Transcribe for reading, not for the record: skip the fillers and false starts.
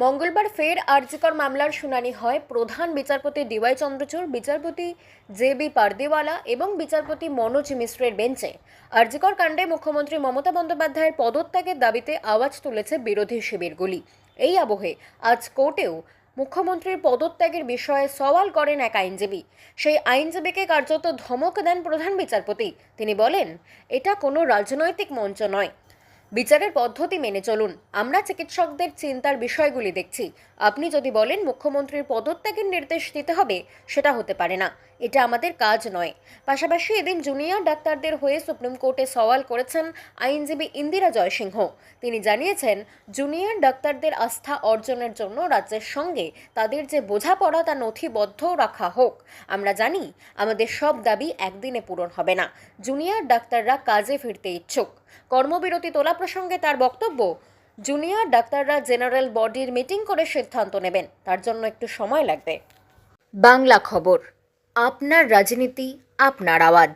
মঙ্গলবার ফের আরজিকর মামলার শুনানি হয় প্রধান বিচারপতি ডিওয়াই চন্দ্রচূড়, বিচারপতি জে.বি. পারদিওয়ালা এবং বিচারপতি মনোজ মিশ্রের বেঞ্চে। আরজিকর কাণ্ডে মুখ্যমন্ত্রী মমতা বন্দ্যোপাধ্যায়ের পদত্যাগের দাবিতে আওয়াজ তুলেছে বিরোধী শিবিরগুলি। এই আবহে আজ কোর্টেও মুখ্যমন্ত্রীর পদত্যাগের বিষয়ে সওয়াল করেন এক আইনজীবী। সেই আইনজীবীকে কার্যত ধমক দেন প্রধান বিচারপতি। তিনি বলেন, এটা কোনো রাজনৈতিক মঞ্চ নয়, বিচারের পদ্ধতি মেনে চলুন। আমরা চিকিৎসকদের চিন্তার বিষয়গুলি দেখছি। আপনি যদি বলেন মুখ্যমন্ত্রীর পদত্যাগের নির্দেশ দিতে হবে, সেটা হতে পারে না, এটা আমাদের কাজ নয়। পাশাপাশি এদিন জুনিয়র ডাক্তারদের হয়ে সুপ্রিম কোর্টে সওয়াল করেছেন আইনজীবী ইন্দিরা জয়সিংহ। তিনি জানিয়েছেন, জুনিয়র ডাক্তারদের আস্থা অর্জনের জন্য রাজ্যের সঙ্গে তাদের যে বোঝাপড়া তা নথিবদ্ধ রাখা হোক। আমরা জানি আমাদের সব দাবি একদিনে পূরণ হবে না। জুনিয়র ডাক্তাররা কাজে ফিরতে ইচ্ছুক। কর্মবিরতি তোলা প্রসঙ্গে তার বক্তব্য, জুনিয়র ডাক্তাররা জেনারেল বডির মিটিং করে সিদ্ধান্ত নেবেন, তার জন্য একটু সময় লাগবে। বাংলা খবর, আপনার রাজনীতি, আপনার আওয়াজ।